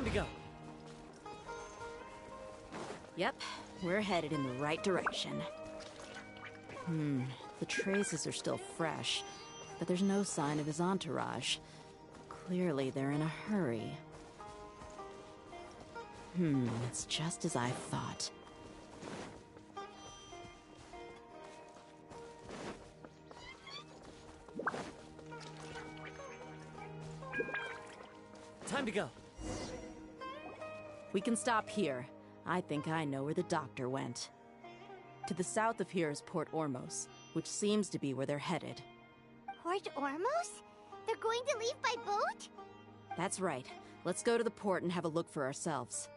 Time to go. Yep, we're headed in the right direction. The traces are still fresh, but there's no sign of his entourage. Clearly, they're in a hurry. It's just as I thought. Time to go. We can stop here. I think I know where the doctor went. To the south of here is Port Ormos, which seems to be where they're headed. Port Ormos? They're going to leave by boat? That's right. Let's go to the port and have a look for ourselves.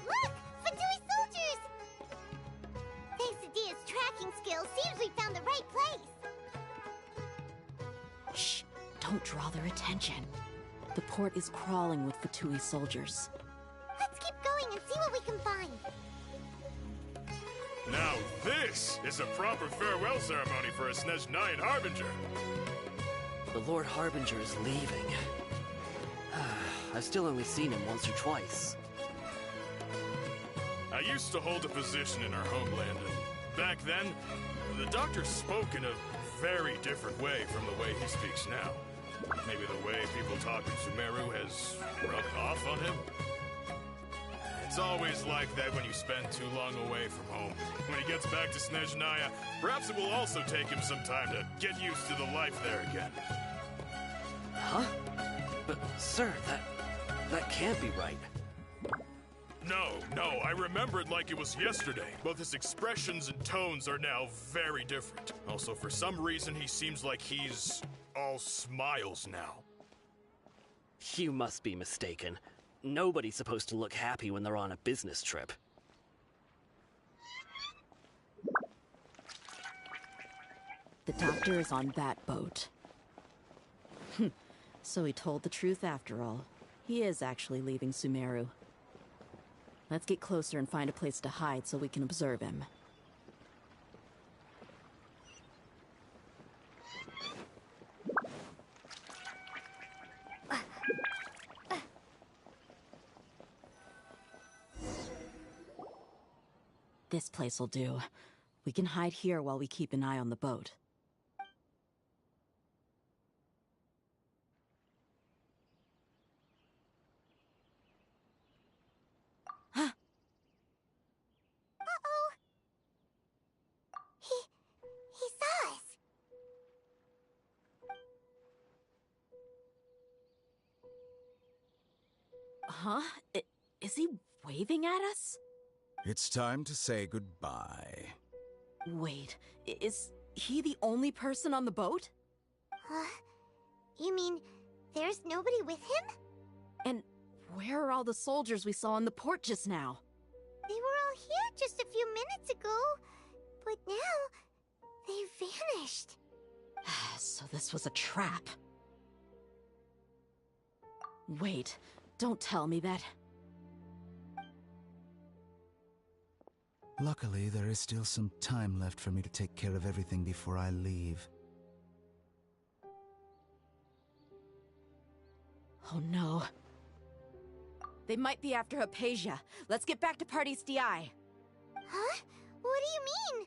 Look! Fatui soldiers! Thanks to Dia's tracking skills, seems we found the right place. Shh! Don't draw their attention. The port is crawling with Fatui soldiers. Let's keep going and see what we can find. Now this is a proper farewell ceremony for a Snezhnayan Harbinger. The Lord Harbinger is leaving. I've still only seen him once or twice. I used to hold a position in our homeland, and back then, the doctor spoke in a very different way from the way he speaks now. Maybe the way people talk in Sumeru has rubbed off on him? It's always like that when you spend too long away from home. When he gets back to Snezhnaya, perhaps it will also take him some time to get used to the life there again. Huh? But, sir, that can't be right. No, I remember it like it was yesterday. Both his expressions and tones are now very different. Also, for some reason, he seems like he's all smiles now. You must be mistaken. Nobody's supposed to look happy when they're on a business trip. The doctor is on that boat. So he told the truth after all. He is actually leaving Sumeru. Let's get closer and find a place to hide so we can observe him. This place will do. We can hide here while we keep an eye on the boat. Uh-oh. He saw us. Huh? Is he waving at us? It's time to say goodbye. Wait, is he the only person on the boat? You mean there's nobody with him? And where are all the soldiers we saw in the port just now? They were all here just a few minutes ago, but now they vanished. So this was a trap. Wait, don't tell me that. Luckily, there is still some time left for me to take care of everything before I leave. Oh no. They might be after Hypatia. Let's get back to Party's DI. Huh? What do you mean?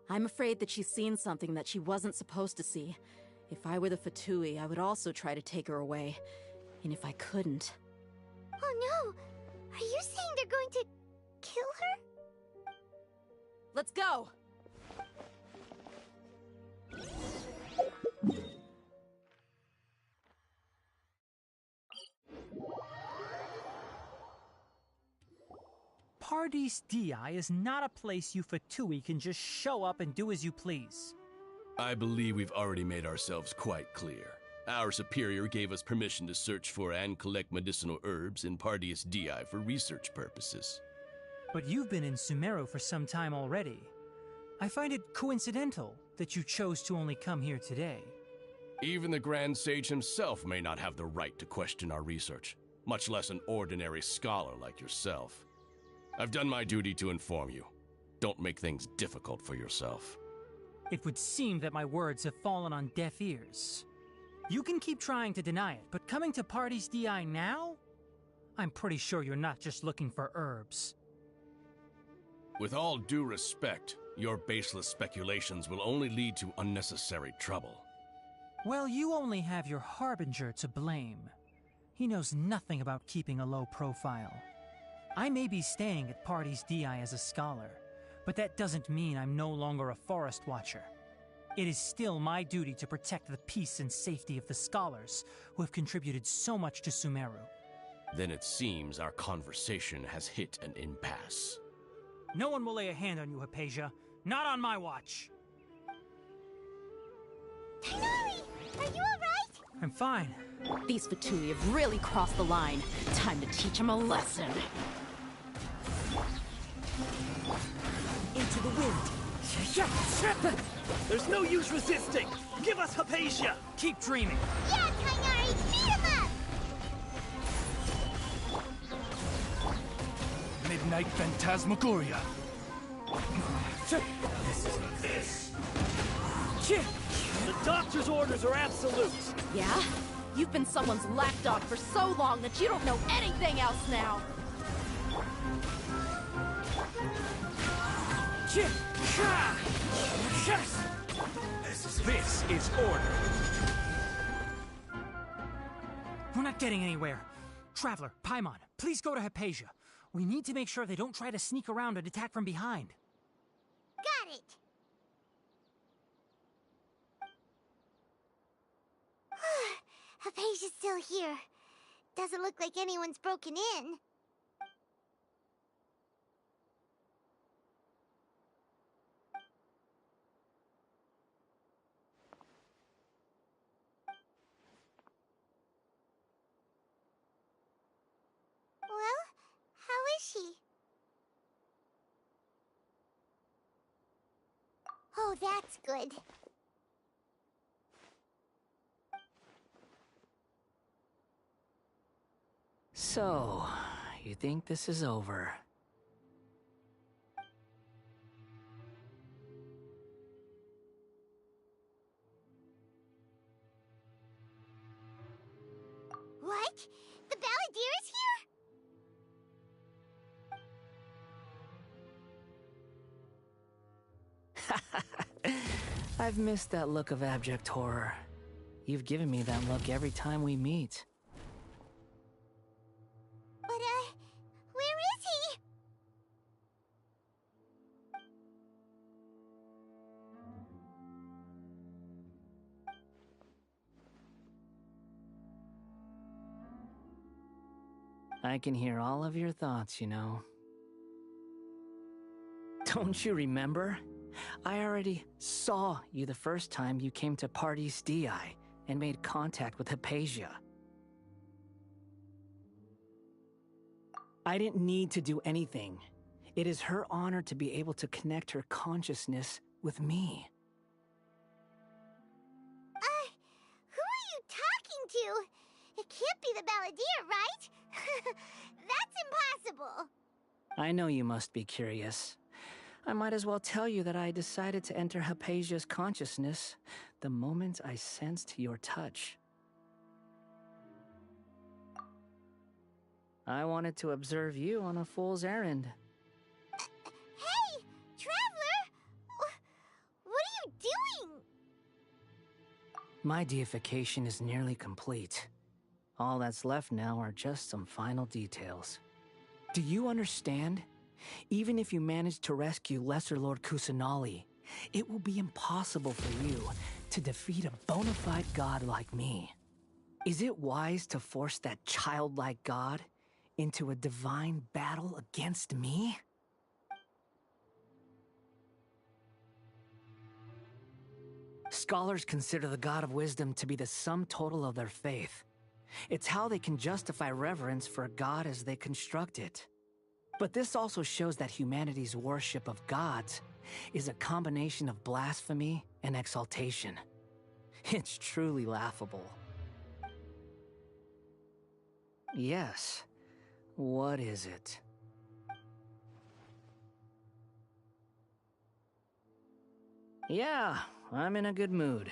I'm afraid that she's seen something that she wasn't supposed to see. If I were the Fatui, I would also try to take her away. And if I couldn't... Oh no! Are you saying they're going to kill her? Let's go! Paradis Di is not a place you Fatui can just show up and do as you please. I believe we've already made ourselves quite clear. Our superior gave us permission to search for and collect medicinal herbs in Paradis Di for research purposes. But you've been in Sumeru for some time already. I find it coincidental that you chose to only come here today. Even the Grand Sage himself may not have the right to question our research, much less an ordinary scholar like yourself. I've done my duty to inform you. Don't make things difficult for yourself. It would seem that my words have fallen on deaf ears. You can keep trying to deny it, but coming to Paradis Di now? I'm pretty sure you're not just looking for herbs. With all due respect, your baseless speculations will only lead to unnecessary trouble. Well, you only have your Harbinger to blame. He knows nothing about keeping a low profile. I may be staying at Paradis Di as a scholar, but that doesn't mean I'm no longer a forest watcher. It is still my duty to protect the peace and safety of the scholars who have contributed so much to Sumeru. Then it seems our conversation has hit an impasse. No one will lay a hand on you, Hypatia. Not on my watch. Tighnari, are you alright? I'm fine. These Fatui have really crossed the line. Time to teach them a lesson. Into the wind. There's no use resisting. Give us Hypatia. Keep dreaming. Yeah, Tighnari, beat him up! Midnight Phantasmagoria. The doctor's orders are absolute. Yeah? You've been someone's lapdog for so long that you don't know anything else now. This is order. We're not getting anywhere. Traveler, Paimon, please go to Hypatia. We need to make sure they don't try to sneak around and attack from behind. Got it! Hypatia's still here. Doesn't look like anyone's broken in. Well, how is she? Oh, that's good. So, you think this is over? What? The Balladeer is here? I've missed that look of abject horror. You've given me that look every time we meet. But, where is he? I can hear all of your thoughts, you know. Don't you remember? I already saw you the first time you came to Paradis Di and made contact with Hypatia. I didn't need to do anything. It is her honor to be able to connect her consciousness with me. Who are you talking to? It can't be the Balladeer, right? That's impossible. I know you must be curious. I might as well tell you that I decided to enter Hypatia's consciousness the moment I sensed your touch. I wanted to observe you on a fool's errand. Hey, Traveler! What are you doing? My deification is nearly complete. All that's left now are just some final details. Do you understand? Even if you manage to rescue Lesser Lord Kusanali, it will be impossible for you to defeat a bona fide god like me. Is it wise to force that childlike god into a divine battle against me? Scholars consider the God of Wisdom to be the sum total of their faith. It's how they can justify reverence for a God as they construct it. But this also shows that humanity's worship of gods is a combination of blasphemy and exaltation. It's truly laughable. Yes. What is it? Yeah, I'm in a good mood,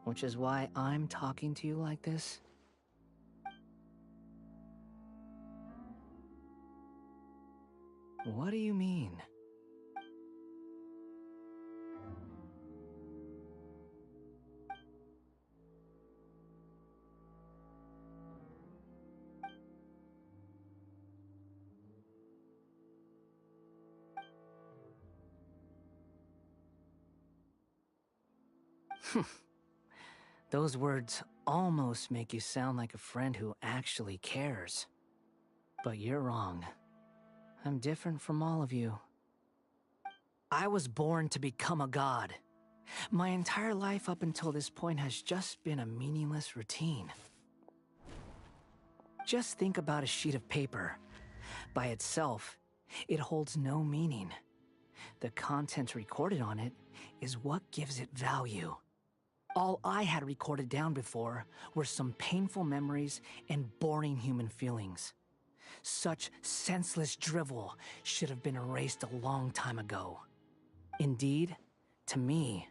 which is why I'm talking to you like this. What do you mean? Those words almost make you sound like a friend who actually cares. But you're wrong. I'm different from all of you. I was born to become a god. My entire life up until this point has just been a meaningless routine. Just think about a sheet of paper. By itself, it holds no meaning. The content recorded on it is what gives it value. All I had recorded down before were some painful memories and boring human feelings. Such senseless drivel should have been erased a long time ago. Indeed, to me,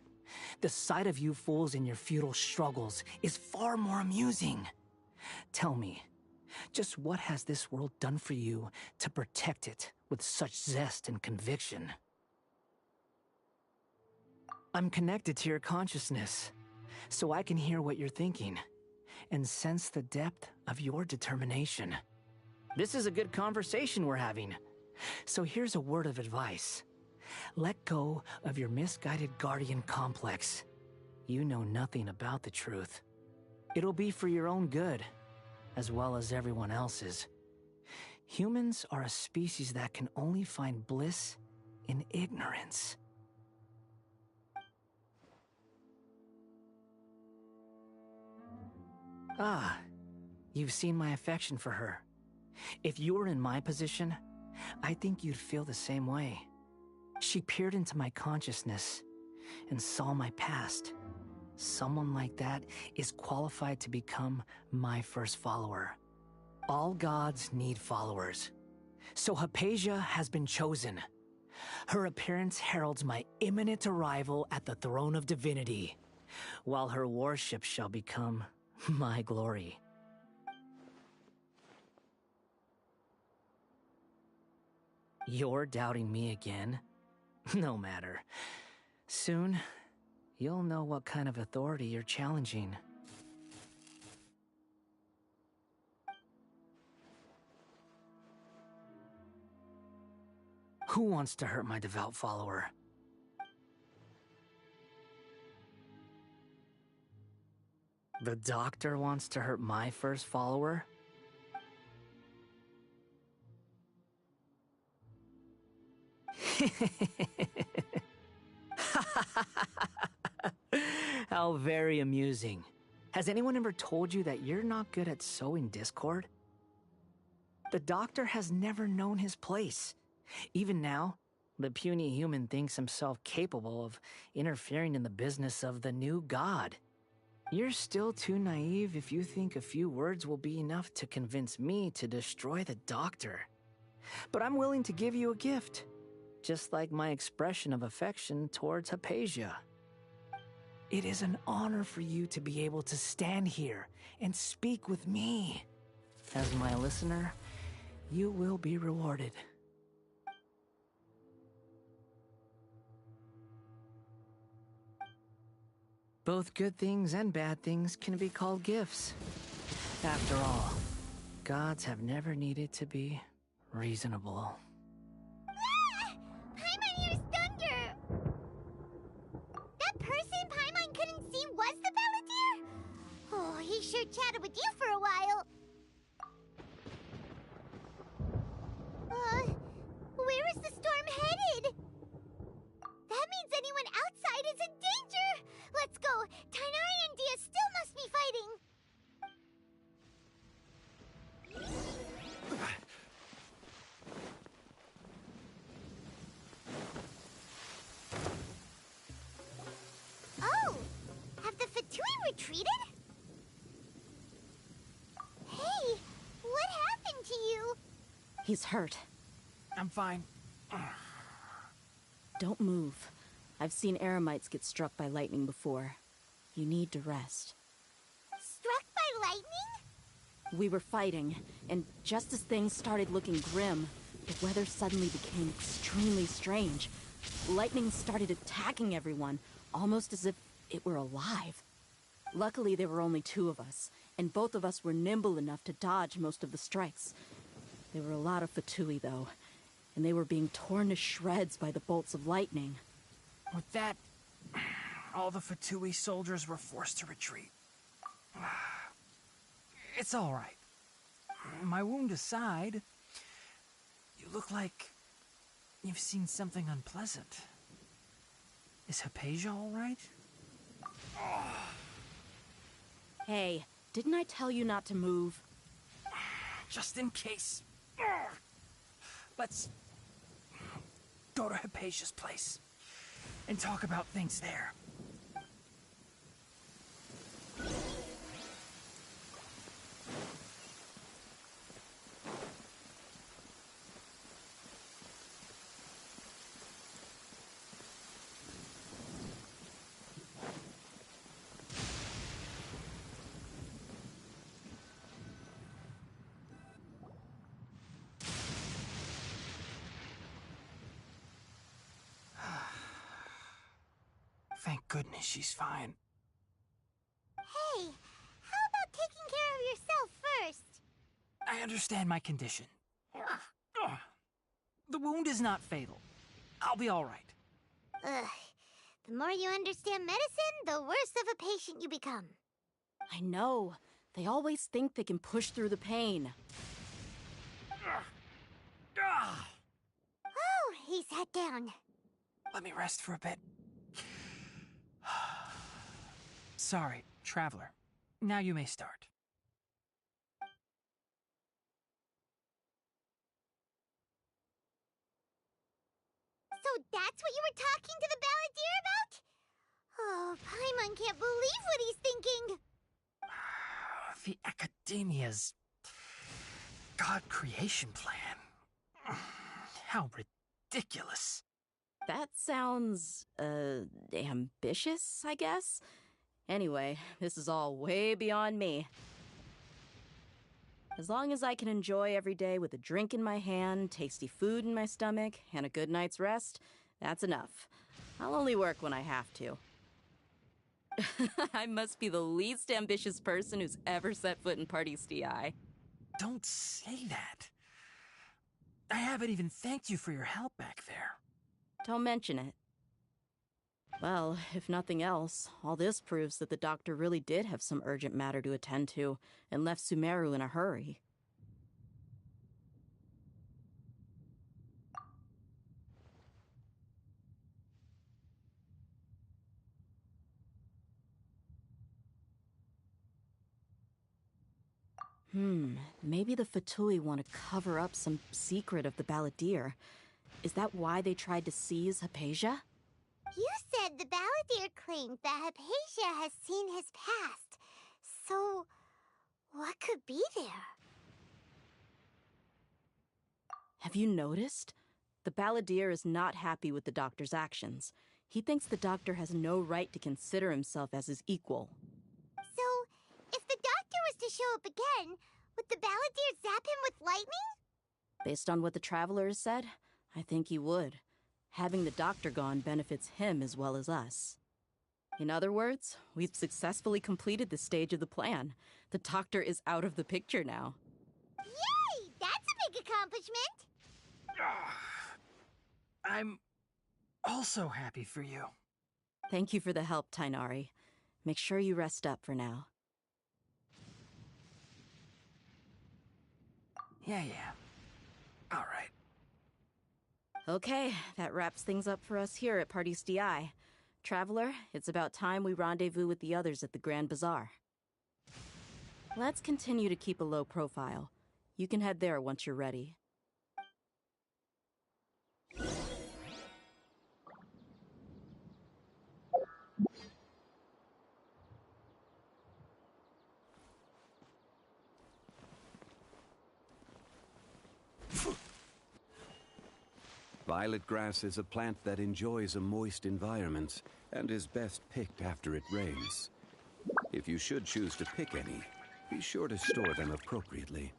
the sight of you fools in your futile struggles is far more amusing. Tell me, just what has this world done for you to protect it with such zest and conviction? I'm connected to your consciousness, so I can hear what you're thinking and sense the depth of your determination. This is a good conversation we're having. So here's a word of advice. Let go of your misguided guardian complex. You know nothing about the truth. It'll be for your own good, as well as everyone else's. Humans are a species that can only find bliss in ignorance. Ah, you've seen my affection for her. If you were in my position, I think you'd feel the same way. She peered into my consciousness and saw my past. Someone like that is qualified to become my first follower. All gods need followers. So Hypatia has been chosen. Her appearance heralds my imminent arrival at the throne of divinity, while her worship shall become my glory. You're doubting me again? No matter. Soon, you'll know what kind of authority you're challenging. Who wants to hurt my devout follower? The doctor wants to hurt my first follower? How very amusing. Has anyone ever told you that you're not good at sowing discord? The doctor has never known his place. Even now, the puny human thinks himself capable of interfering in the business of the new god. You're still too naive if you think a few words will be enough to convince me to destroy the doctor. But I'm willing to give you a gift, just like my expression of affection towards Hypatia. It is an honor for you to be able to stand here and speak with me. As my listener, you will be rewarded. Both good things and bad things can be called gifts. After all, gods have never needed to be reasonable. Ah! Paimon hears thunder! That person Paimon couldn't see was the Balladeer? Oh, he sure chatted with you for a while. retreated? Hey, what happened to you? He's hurt. I'm fine. Don't move. I've seen eremites get struck by lightning before. You need to rest. Struck by lightning? We were fighting, and just as things started looking grim, the weather suddenly became extremely strange. Lightning started attacking everyone, almost as if it were alive. Luckily, there were only two of us, and both of us were nimble enough to dodge most of the strikes. There were a lot of Fatui, though, and they were being torn to shreds by the bolts of lightning. With that, all the Fatui soldiers were forced to retreat. It's all right. My wound aside, you look like you've seen something unpleasant. Is Hypatia all right? Hey, didn't I tell you not to move? Just in case. Let's go to Hypatia's place and talk about things there. Thank goodness she's fine. Hey, how about taking care of yourself first? I understand my condition. The wound is not fatal. I'll be all right. Ugh. The more you understand medicine, the worse of a patient you become. I know. They always think they can push through the pain. Oh, he sat down. Let me rest for a bit. Sorry, traveler. Now you may start. So that's what you were talking to the balladeer about? Oh, Paimon can't believe what he's thinking. The Academia's God creation plan. How ridiculous. That sounds, ambitious, I guess? Anyway, this is all way beyond me. As long as I can enjoy every day with a drink in my hand, tasty food in my stomach, and a good night's rest, that's enough. I'll only work when I have to. I must be the least ambitious person who's ever set foot in Party's DI. Don't say that. I haven't even thanked you for your help back there. Don't mention it. Well, if nothing else, all this proves that the doctor really did have some urgent matter to attend to and left Sumeru in a hurry. Maybe the Fatui want to cover up some secret of the balladeer. Is that why they tried to seize Hypatia? You said the balladeer claimed that Hypatia has seen his past. So, what could be there? Have you noticed? The balladeer is not happy with the doctor's actions. He thinks the doctor has no right to consider himself as his equal. So, if the doctor was to show up again, would the balladeer zap him with lightning? Based on what the traveler has said, I think he would. Having the doctor gone benefits him as well as us. In other words, we've successfully completed this stage of the plan. The doctor is out of the picture now. Yay! That's a big accomplishment! I'm also happy for you. Thank you for the help, Tainari. Make sure you rest up for now. Yeah. All right. Okay, that wraps things up for us here at Party's DI. Traveler, it's about time we rendezvous with the others at the Grand Bazaar. Let's continue to keep a low profile. You can head there once you're ready. Violet grass is a plant that enjoys a moist environment and is best picked after it rains. If you should choose to pick any, be sure to store them appropriately.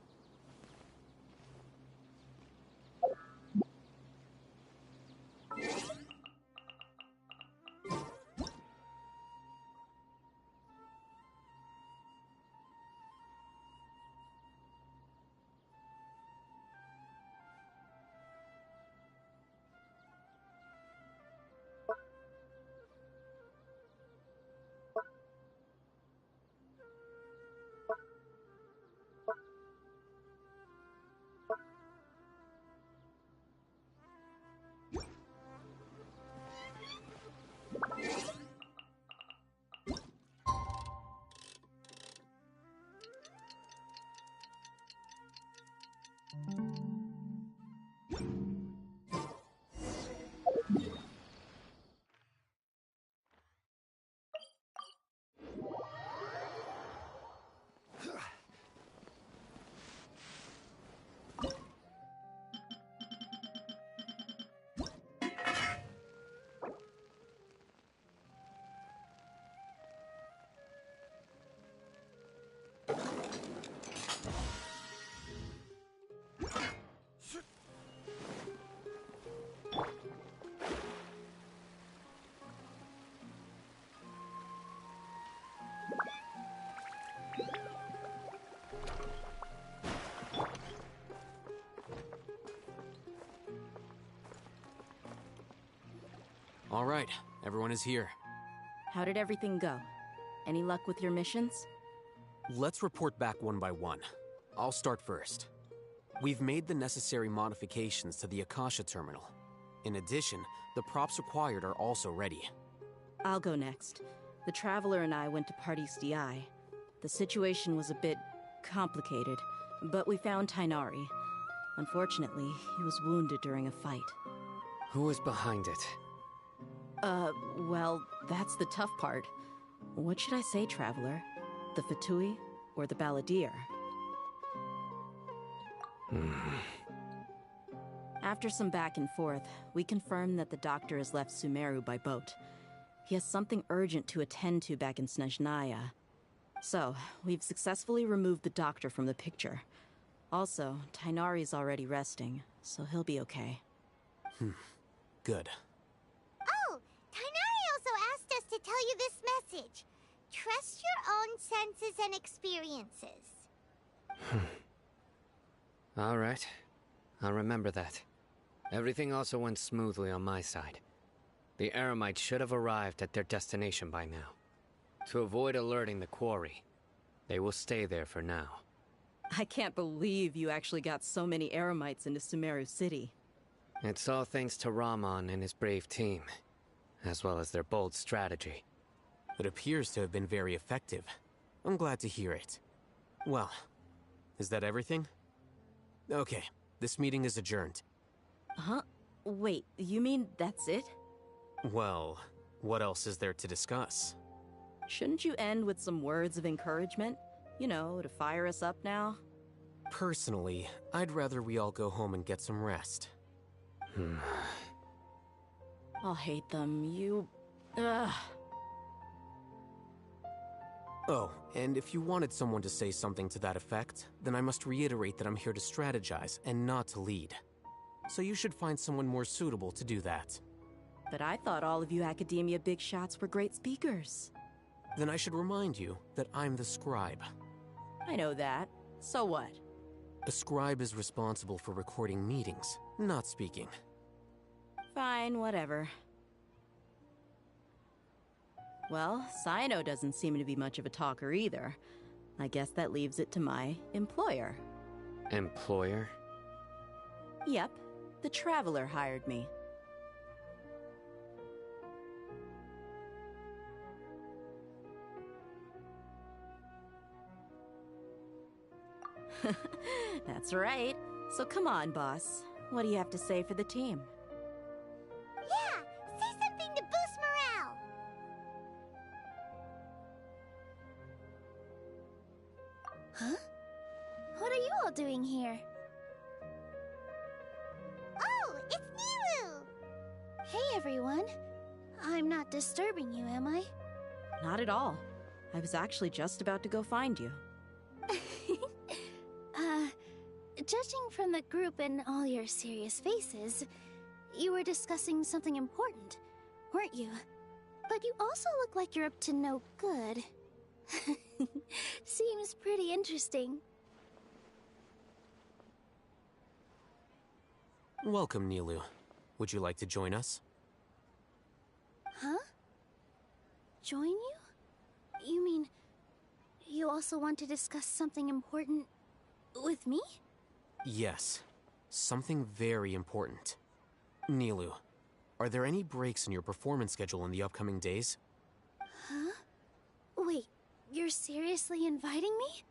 All right, everyone is here. How did everything go? Any luck with your missions? Let's report back one by one. I'll start first. We've made the necessary modifications to the Akasha terminal. In addition, the props required are also ready. I'll go next. The Traveler and I went to Party's DI. The situation was a bit complicated, but we found Tainari. Unfortunately, he was wounded during a fight. Who is behind it? Well, that's the tough part. What should I say, Traveler? The Fatui or the Balladeer? After some back and forth, we confirmed that the doctor has left Sumeru by boat. He has something urgent to attend to back in Snezhnaya. So, we've successfully removed the doctor from the picture. Also, Tainari's already resting, so he'll be okay. Good. Oh, Tainari also asked us to tell you this message. Trust your own senses and experiences. All right. I'll remember that. Everything also went smoothly on my side. The Eremites should have arrived at their destination by now. To avoid alerting the quarry, they will stay there for now. I can't believe you actually got so many Eremites into Sumeru City. It's all thanks to Rahman and his brave team, as well as their bold strategy. It appears to have been very effective. I'm glad to hear it. Well, is that everything? Okay, this meeting is adjourned. Huh? Wait, you mean that's it? Well, what else is there to discuss? Shouldn't you end with some words of encouragement? You know, to fire us up now? Personally, I'd rather we all go home and get some rest. I'll hate them, Ugh. Oh, and if you wanted someone to say something to that effect, then I must reiterate that I'm here to strategize and not to lead. So you should find someone more suitable to do that. But I thought all of you Academia big shots were great speakers. Then I should remind you that I'm the scribe. I know that. So what? A scribe is responsible for recording meetings, not speaking. Fine, whatever. Well, Cyno doesn't seem to be much of a talker either. I guess that leaves it to my employer. Employer? Yep, the Traveler hired me. That's right. So come on, boss. What do you have to say for the team? Yeah, say something to boost morale. Huh? What are you all doing here? Oh, it's Nilu! everyone. I'm not disturbing you, am I? Not at all. I was actually just about to go find you. Judging from the group and all your serious faces, you were discussing something important, weren't you? But you also look like you're up to no good. Seems pretty interesting. Welcome, Nilu. Would you like to join us? Huh? Join you? You mean, you also want to discuss something important with me? Yes. Something very important. Nilu, are there any breaks in your performance schedule in the upcoming days? Huh? Wait, you're seriously inviting me?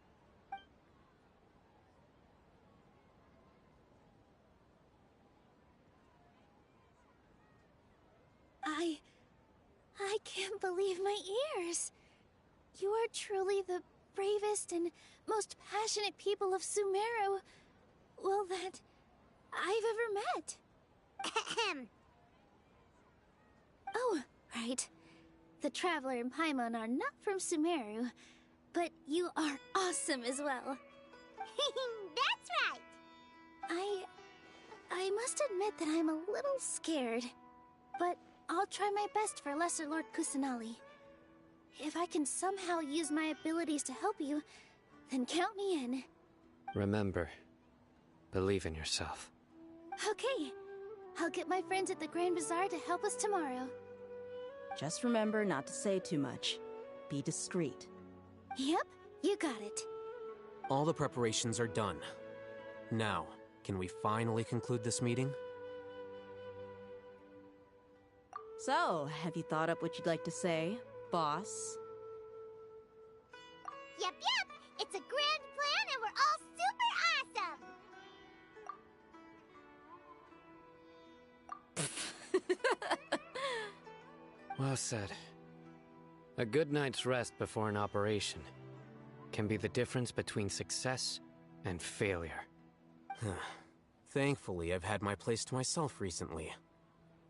I can't believe my ears. You are truly the bravest and most passionate people of Sumeru, well, that I've ever met. Ahem. Oh, right. The Traveler and Paimon are not from Sumeru, but you are awesome as well. That's right. I must admit that I'm a little scared, but I'll try my best for Lesser Lord Kusanali. If I can somehow use my abilities to help you, then count me in. Remember, believe in yourself. Okay. I'll get my friends at the Grand Bazaar to help us tomorrow. Just remember not to say too much. Be discreet. Yep, you got it. All the preparations are done. Now, can we finally conclude this meeting? So, have you thought up what you'd like to say, boss? Yep. It's a grand plan and we're all super awesome. Well said. A good night's rest before an operation can be the difference between success and failure. Thankfully, I've had my place to myself recently.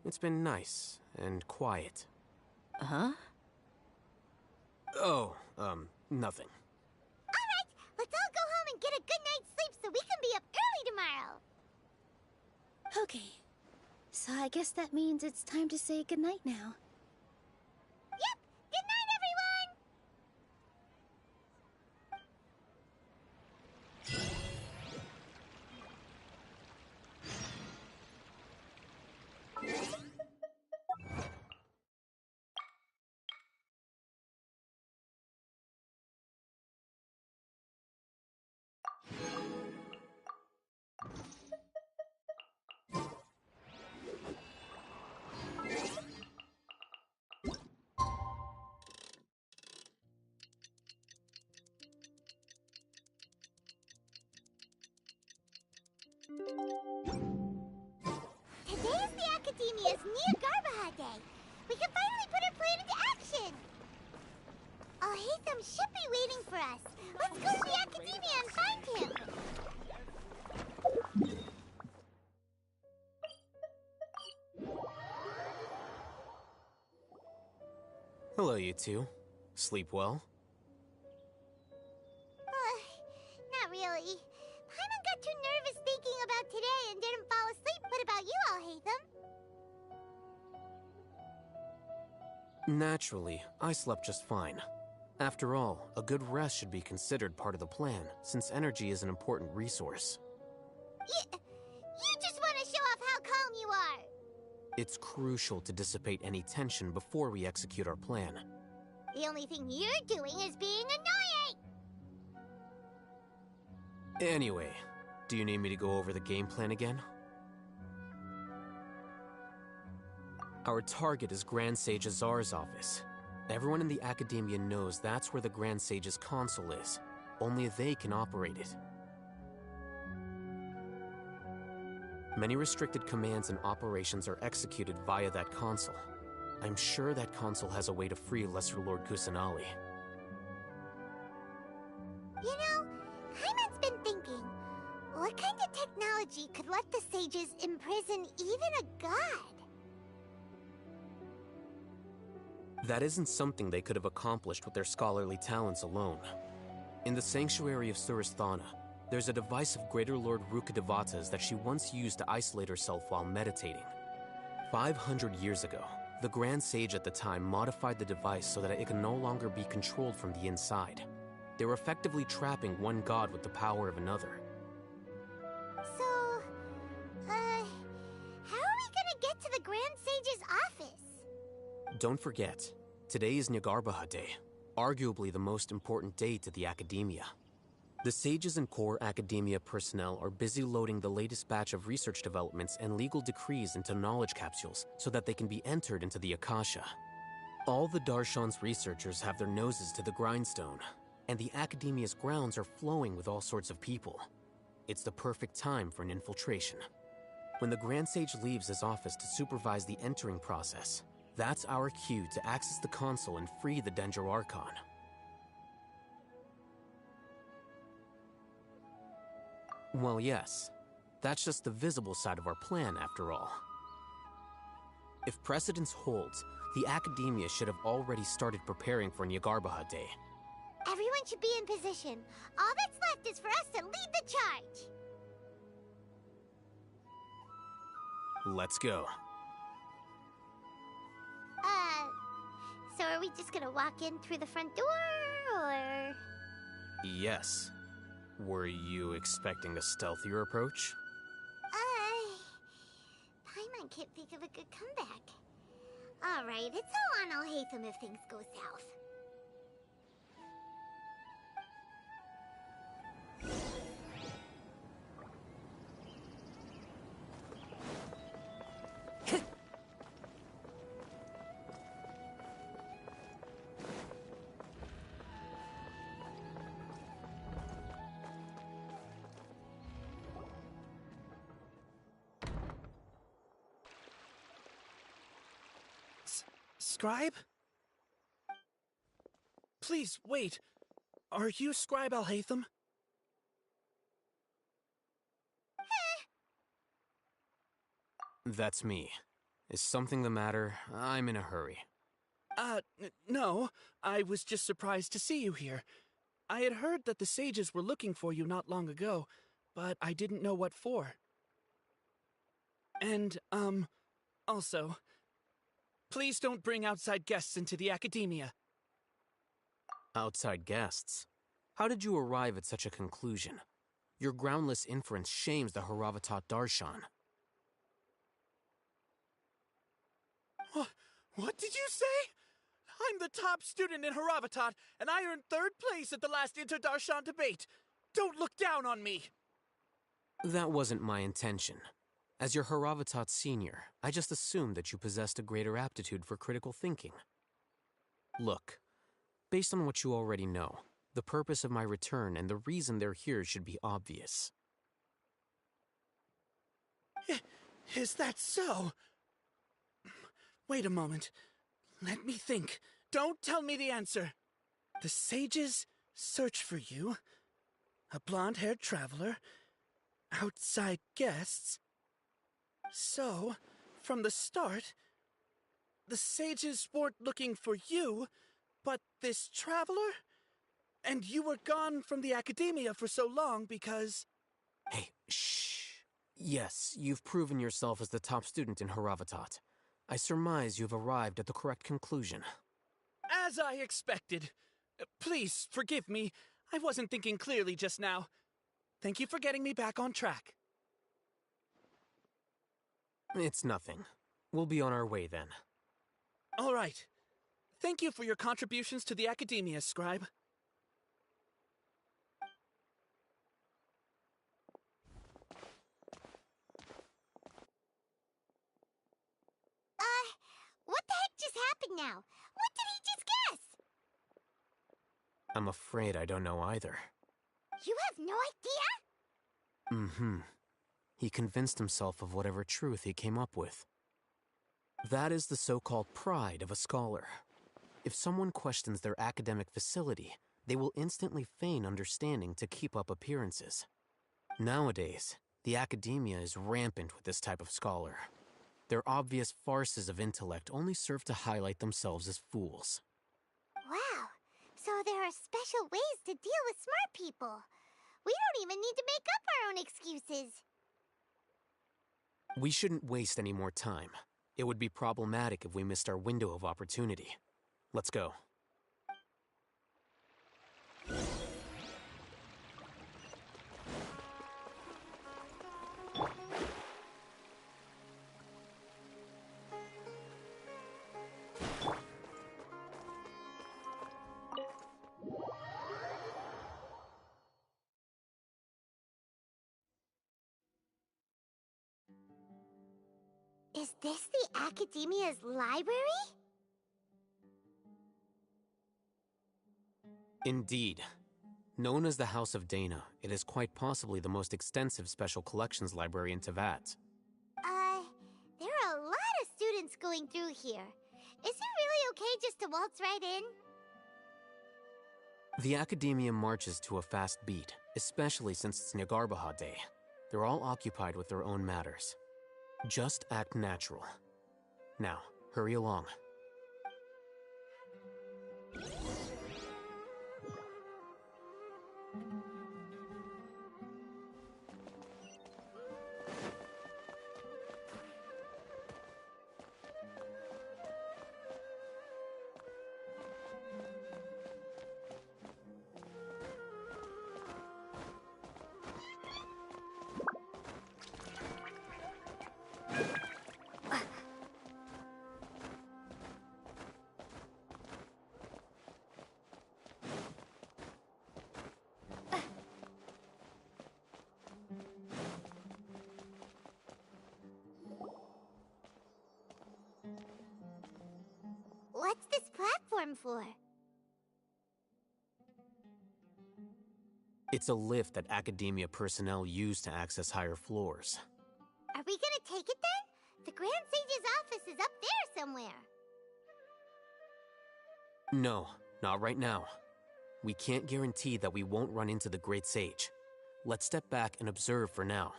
It's been nice and quiet. Huh? Oh, nothing. Alright, let's all go home and get a good night's sleep so we can be up early tomorrow. Okay. So I guess that means it's time to say goodnight now. Yep, good night everyone! Today is the Academia's Nia Garbaha Day. We can finally put our plan into action. Alhaitham should be waiting for us. Let's go to the Academia and find him. Hello, you two. Sleep well? Not really. Paimon got too nervous thinking about today and didn't fall asleep. What about you, Alhaitham? Naturally, I slept just fine. After all, a good rest should be considered part of the plan, since energy is an important resource. You just want to show off how calm you are. It's crucial to dissipate any tension before we execute our plan. The only thing you're doing is being annoying. Anyway, do you need me to go over the game plan again? Our target is Grand Sage Azar's office. Everyone in the Academia knows that's where the Grand Sage's console is. Only they can operate it. Many restricted commands and operations are executed via that console. I'm sure that console has a way to free Lesser Lord Kusanali. You know, Paimon's been thinking, what kind of technology could let the sages imprison even a god? That isn't something they could have accomplished with their scholarly talents alone. In the sanctuary of Suristhana, there's a device of Greater Lord Rukkhadevata's that she once used to isolate herself while meditating. 500 years ago, the Grand Sage at the time modified the device so that it could no longer be controlled from the inside. They were effectively trapping one god with the power of another. So, how are we gonna get to the Grand Sage's office? Don't forget, today is Nyagarbha Day, arguably the most important day to the Academia. The sages and core Academia personnel are busy loading the latest batch of research developments and legal decrees into knowledge capsules so that they can be entered into the Akasha. All the Darshan's researchers have their noses to the grindstone, and the Academia's grounds are flowing with all sorts of people. It's the perfect time for an infiltration. When the Grand Sage leaves his office to supervise the entering process, that's our cue to access the console and free the Dendro Archon. Well, yes. That's just the visible side of our plan, after all. If precedence holds, the Academia should have already started preparing for Nyagarbha Day. Everyone should be in position. All that's left is for us to lead the charge. Let's go. So are we just gonna walk in through the front door, or...? Yes. Were you expecting a stealthier approach? Paimon can't think of a good comeback. Alright, it's all on Alhaitham if things go south. Scribe? Please, wait. Are you Scribe Alhaitham? That's me. Is something the matter? I'm in a hurry. No. I was just surprised to see you here. I had heard that the sages were looking for you not long ago, but I didn't know what for. And, also, please don't bring outside guests into the Academia. Outside guests? How did you arrive at such a conclusion? Your groundless inference shames the Haravatat Darshan. What did you say? I'm the top student in Haravatat, and I earned 3rd place at the last Inter-Darshan debate. Don't look down on me! That wasn't my intention. As your Haravatat senior, I just assumed that you possessed a greater aptitude for critical thinking. Look, based on what you already know, the purpose of my return and the reason they're here should be obvious. Is that so? Wait a moment. Let me think. Don't tell me the answer. The sages search for you. A blonde-haired traveler. Outside guests. So, from the start, the sages weren't looking for you, but this traveler? And you were gone from the Academia for so long because... Hey, shh. Yes, you've proven yourself as the top student in Haravatat. I surmise you've arrived at the correct conclusion. As I expected. Please, forgive me. I wasn't thinking clearly just now. Thank you for getting me back on track. It's nothing. We'll be on our way then. All right. Thank you for your contributions to the Academia, Scribe. What the heck just happened now? What did he just guess? I'm afraid I don't know either. You have no idea? Mm-hmm. He convinced himself of whatever truth he came up with. That is the so-called pride of a scholar. If someone questions their academic facility, they will instantly feign understanding to keep up appearances. Nowadays, the Academia is rampant with this type of scholar. Their obvious farces of intellect only serve to highlight themselves as fools. Wow, so there are special ways to deal with smart people. We don't even need to make up our own excuses. We shouldn't waste any more time. It would be problematic if we missed our window of opportunity. Let's go. Is this the Academia's library? Indeed. Known as the House of Dana, it is quite possibly the most extensive special collections library in Teyvat. There are a lot of students going through here. Is it really okay just to waltz right in? The Academia marches to a fast beat, especially since it's Nyargarbaha Day. They're all occupied with their own matters. Just act natural. Now, hurry along. What's this platform for? It's a lift that Academia personnel use to access higher floors. Are we gonna take it then? The Grand Sage's office is up there somewhere. No, not right now. We can't guarantee that we won't run into the Great Sage. Let's step back and observe for now.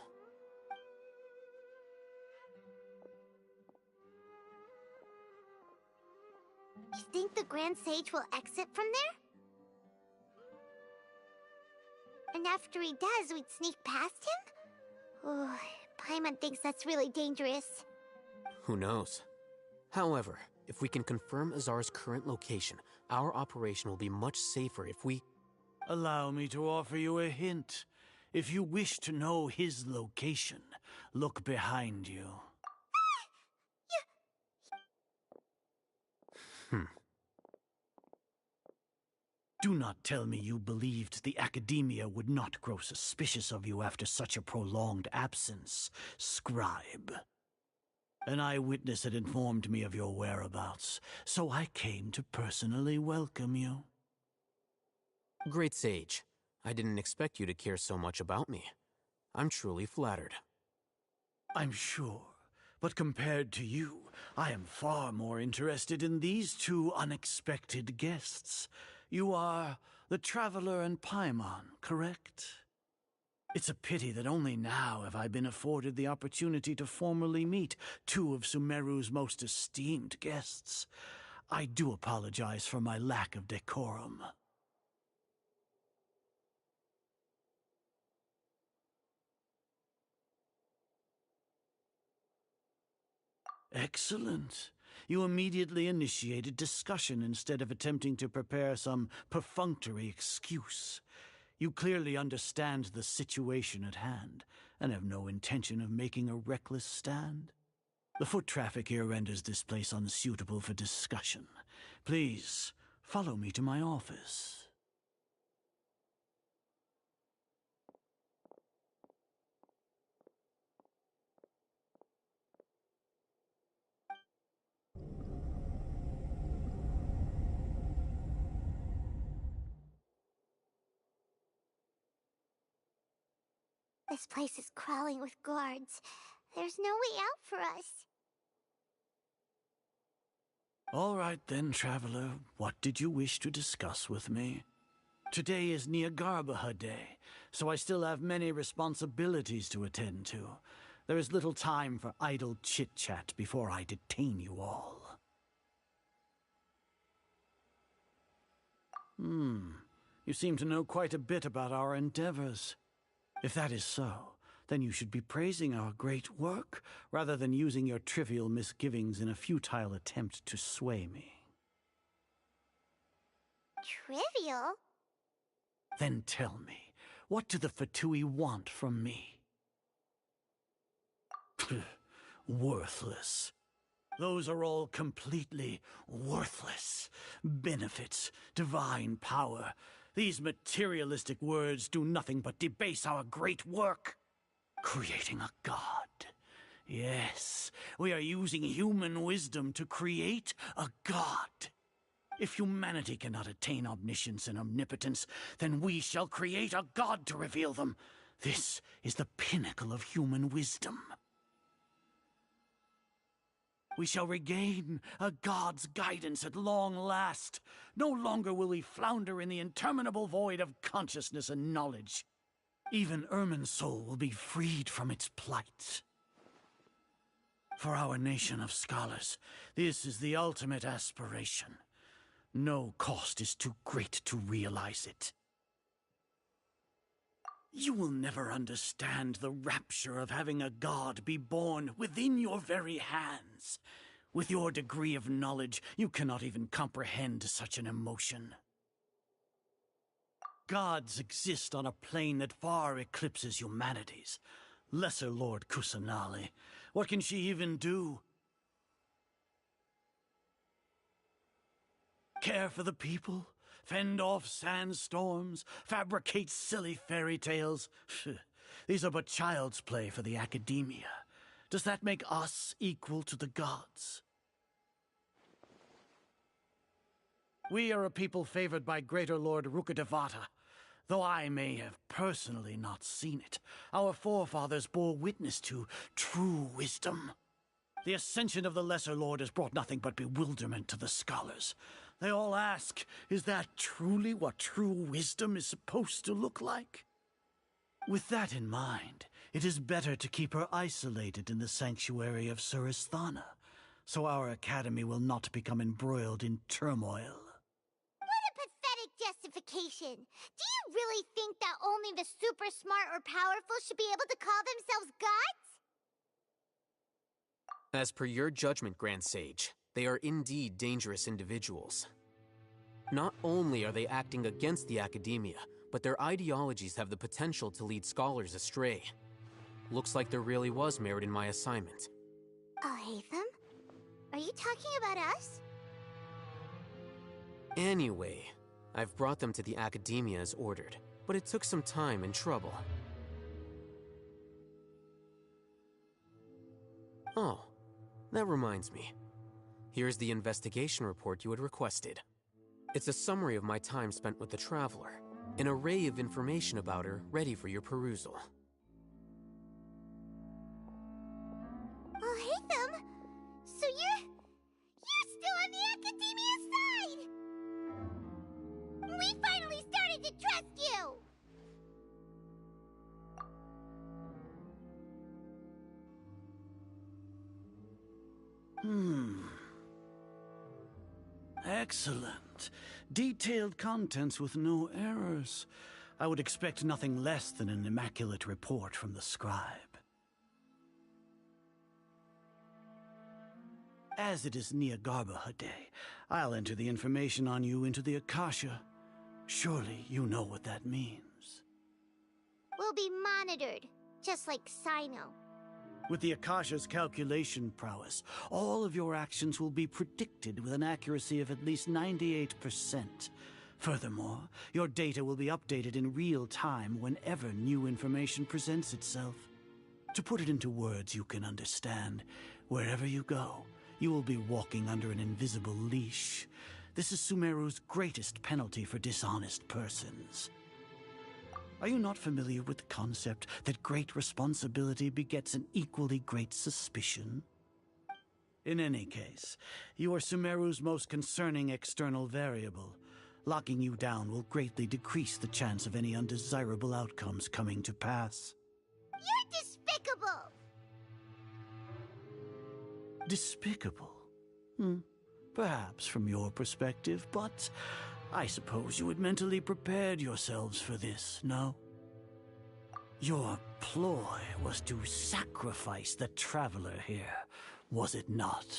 You think the Grand Sage will exit from there? And after he does, we'd sneak past him? Oh, Paimon thinks that's really dangerous. Who knows? However, if we can confirm Azar's current location, our operation will be much safer if we... Allow me to offer you a hint. If you wish to know his location, look behind you. Do not tell me you believed the Academia would not grow suspicious of you after such a prolonged absence, scribe. An eyewitness had informed me of your whereabouts, so I came to personally welcome you. Great Sage, I didn't expect you to care so much about me. I'm truly flattered. I'm sure, but compared to you, I am far more interested in these two unexpected guests. You are the Traveler and Paimon, correct? It's a pity that only now have I been afforded the opportunity to formally meet two of Sumeru's most esteemed guests. I do apologize for my lack of decorum. Excellent. You immediately initiated discussion instead of attempting to prepare some perfunctory excuse. You clearly understand the situation at hand, and have no intention of making a reckless stand. The foot traffic here renders this place unsuitable for discussion. Please, follow me to my office. This place is crawling with guards. There's no way out for us. All right then, Traveler. What did you wish to discuss with me? Today is Nyargarbaha Day, so I still have many responsibilities to attend to. There is little time for idle chit-chat before I detain you all. You seem to know quite a bit about our endeavors. If that is so, then you should be praising our great work, rather than using your trivial misgivings in a futile attempt to sway me. Trivial? Then tell me, what do the Fatui want from me? Worthless. Those are all completely worthless. Benefits, divine power. These materialistic words do nothing but debase our great work. Creating a god. Yes, we are using human wisdom to create a god. If humanity cannot attain omniscience and omnipotence, then we shall create a god to reveal them. This is the pinnacle of human wisdom. We shall regain a god's guidance at long last. No longer will we flounder in the interminable void of consciousness and knowledge. Even Irminsul will be freed from its plight. For our nation of scholars, this is the ultimate aspiration. No cost is too great to realize it. You will never understand the rapture of having a god be born within your very hands. With your degree of knowledge, you cannot even comprehend such an emotion. Gods exist on a plane that far eclipses humanity's. Lesser Lord Kusanali, what can she even do? Care for the people? Fend off sandstorms, fabricate silly fairy tales. These are but child's play for the academia. Does that make us equal to the gods? We are a people favored by Greater Lord Rukkhadevata. Though I may have personally not seen it, our forefathers bore witness to true wisdom. The ascension of the Lesser Lord has brought nothing but bewilderment to the scholars. They all ask, is that truly what true wisdom is supposed to look like? With that in mind, it is better to keep her isolated in the sanctuary of Suristhana, so our academy will not become embroiled in turmoil. What a pathetic justification! Do you really think that only the super smart or powerful should be able to call themselves gods? As per your judgment, Grand Sage, they are indeed dangerous individuals. Not only are they acting against the academia, but their ideologies have the potential to lead scholars astray. Looks like there really was merit in my assignment. Oh, Hatham? Are you talking about us? Anyway, I've brought them to the academia as ordered, but it took some time and trouble. Oh, that reminds me. Here's the investigation report you had requested. It's a summary of my time spent with the Traveler, an array of information about her ready for your perusal. Oh, Hatham! So you're still on the academia side! We finally started to trust you! Excellent. Detailed contents with no errors. I would expect nothing less than an immaculate report from the scribe. As it is Niagarbaha Day, I'll enter the information on you into the Akasha. Surely you know what that means. We'll be monitored, just like Sino. With the Akasha's calculation prowess, all of your actions will be predicted with an accuracy of at least 98%. Furthermore, your data will be updated in real time whenever new information presents itself. To put it into words you can understand, wherever you go, you will be walking under an invisible leash. This is Sumeru's greatest penalty for dishonest persons. Are you not familiar with the concept that great responsibility begets an equally great suspicion? In any case, you are Sumeru's most concerning external variable. Locking you down will greatly decrease the chance of any undesirable outcomes coming to pass. You're despicable! Despicable. Perhaps from your perspective, but I suppose you had mentally prepared yourselves for this, no? Your ploy was to sacrifice the traveler here, was it not?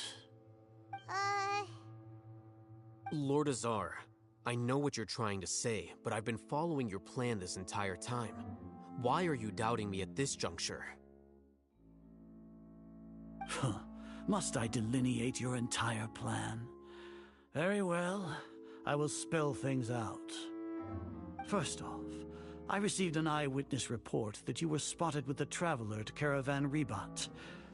Lord Azar, I know what you're trying to say, but I've been following your plan this entire time. Why are you doubting me at this juncture? Must I delineate your entire plan? Very well, I will spell things out. First off, I received an eyewitness report that you were spotted with the traveler at Caravan Ribat.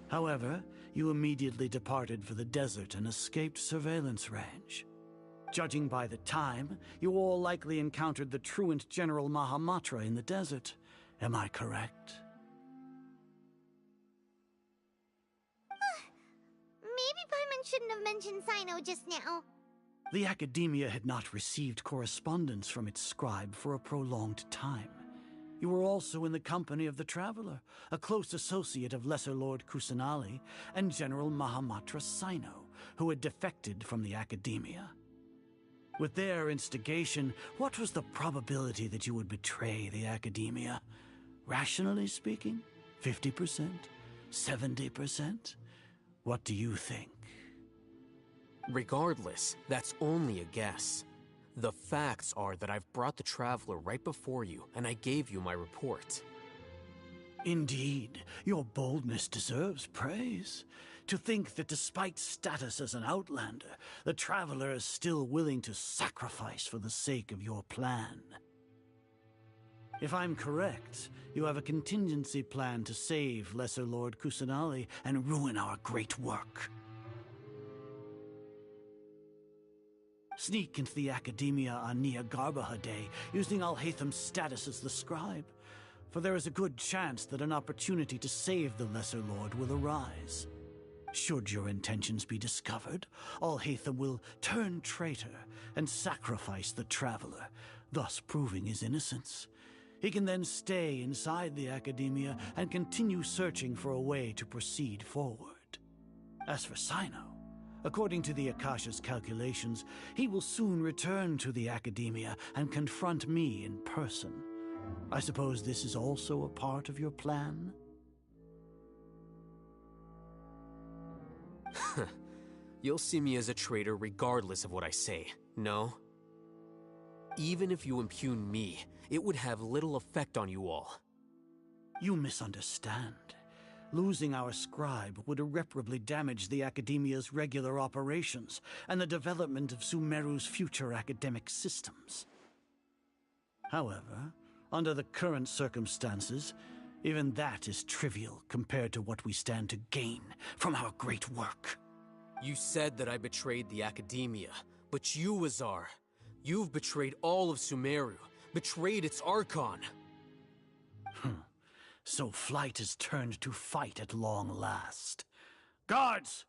However, you immediately departed for the desert and escaped surveillance range. Judging by the time, you all likely encountered the truant General Mahamatra in the desert. Am I correct? Maybe Paimon shouldn't have mentioned Sino just now. The Academia had not received correspondence from its scribe for a prolonged time. You were also in the company of the Traveler, a close associate of Lesser Lord Kusanali and General Mahamatra Sino, who had defected from the Academia. With their instigation, what was the probability that you would betray the Academia? Rationally speaking, 50%? 70%? What do you think? Regardless, that's only a guess. The facts are that I've brought the Traveler right before you, and I gave you my report. Indeed, your boldness deserves praise. To think that despite status as an outlander, the Traveler is still willing to sacrifice for the sake of your plan. If I'm correct, you have a contingency plan to save Lesser Lord Kusanali and ruin our great work. Sneak into the Academia on Nia Garbaha Day, using Alhaitham's status as the scribe, for there is a good chance that an opportunity to save the Lesser Lord will arise. Should your intentions be discovered, Alhaitham will turn traitor and sacrifice the Traveler, thus proving his innocence. He can then stay inside the Academia and continue searching for a way to proceed forward. As for Sino, according to the Akasha's calculations, he will soon return to the Academia and confront me in person. I suppose this is also a part of your plan? You'll see me as a traitor regardless of what I say, no? Even if you impugn me, it would have little effect on you all. You misunderstand. Losing our scribe would irreparably damage the Academia's regular operations and the development of Sumeru's future academic systems. However, under the current circumstances, even that is trivial compared to what we stand to gain from our great work. You said that I betrayed the Academia, but you, Azar, you've betrayed all of Sumeru, betrayed its Archon. So flight has turned to fight at long last. Guards!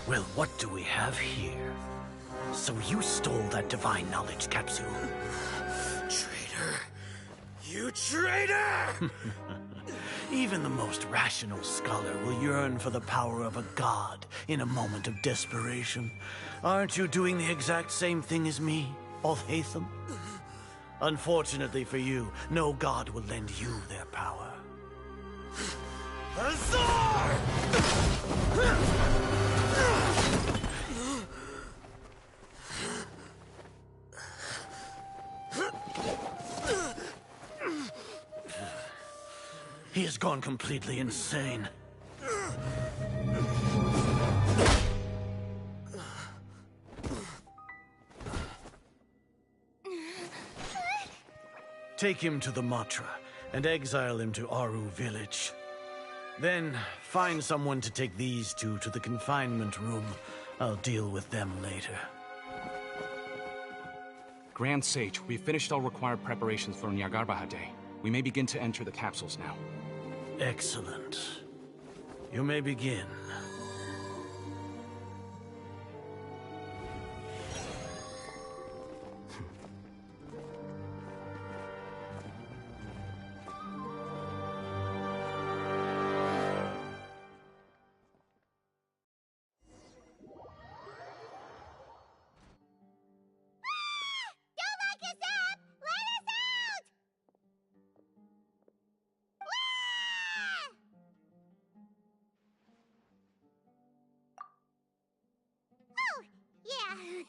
Well, what do we have here? So you stole that divine knowledge capsule? Traitor! You traitor! Even the most rational scholar will yearn for the power of a god in a moment of desperation. Aren't you doing the exact same thing as me, Alhaitham? Unfortunately for you, no god will lend you their power. Azar! He has gone completely insane. Take him to the Matra and exile him to Aru village. Then find someone to take these two to the confinement room. I'll deal with them later. Grand Sage, we've finished all required preparations for Nyargarbaha Day. We may begin to enter the capsules now. Excellent. You may begin.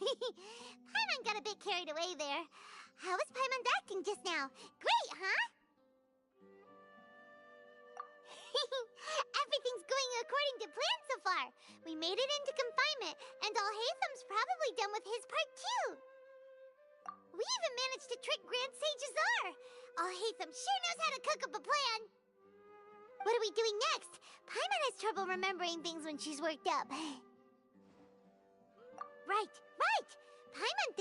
Paimon got a bit carried away there. How was Paimon's acting just now? Great, huh? Everything's going according to plan so far. We made it into confinement, and Alhaitham's probably done with his part too. We even managed to trick Grand Sage Azar. Alhaitham sure knows how to cook up a plan. What are we doing next? Paimon has trouble remembering things when she's worked up. Right. Paimon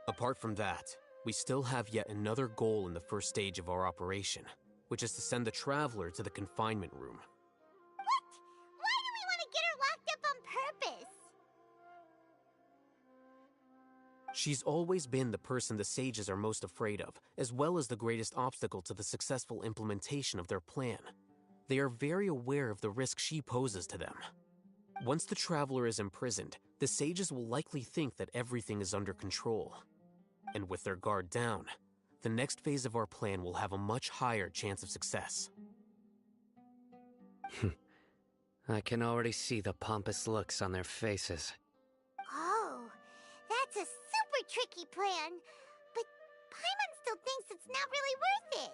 Apart from that, we still have yet another goal in the first stage of our operation, which is to send the Traveler to the confinement room. What? Why do we want to get her locked up on purpose? She's always been the person the sages are most afraid of, as well as the greatest obstacle to the successful implementation of their plan. They are very aware of the risk she poses to them. Once the Traveler is imprisoned, the sages will likely think that everything is under control. And with their guard down, the next phase of our plan will have a much higher chance of success. I can already see the pompous looks on their faces. Oh, that's a super tricky plan. But Paimon still thinks it's not really worth it.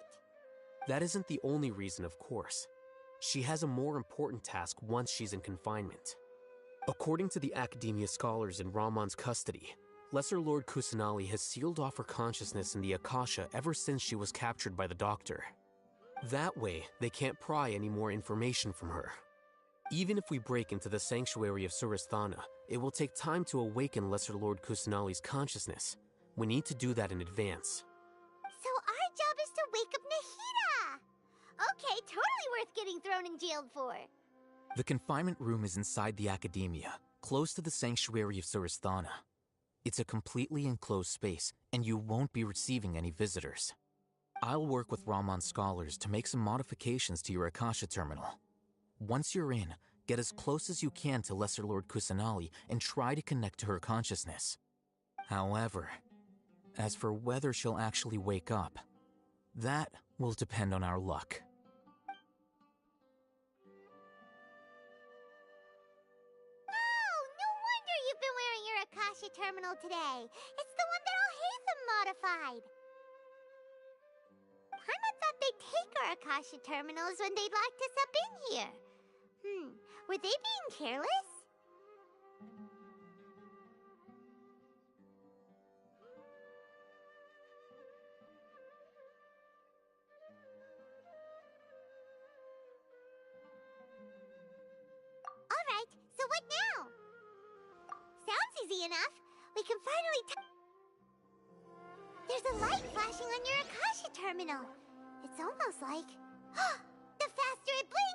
That isn't the only reason, of course. She has a more important task once she's in confinement. According to the Academia scholars in Ramon's custody, Lesser Lord Kusanali has sealed off her consciousness in the Akasha ever since she was captured by the Doctor. That way, they can't pry any more information from her. Even if we break into the sanctuary of Surasthana, it will take time to awaken Lesser Lord Kusanali's consciousness. We need to do that in advance. So our job is to wake up Nahida! Okay, totally worth getting thrown and jailed for. The confinement room is inside the Academia, close to the sanctuary of Surasthana. It's a completely enclosed space, and you won't be receiving any visitors. I'll work with Ramon's scholars to make some modifications to your Akasha terminal. Once you're in, get as close as you can to Lesser Lord Kusanali and try to connect to her consciousness. However, as for whether she'll actually wake up, that will depend on our luck. Akasha terminal today. It's the one that Alhaitham modified. Paimon thought they'd take our Akasha terminals when they locked us up in here. Were they being careless? Alright, so what now? Sounds easy enough. We can finally There's a light flashing on your Akasha terminal. It's almost like... the faster it blinks!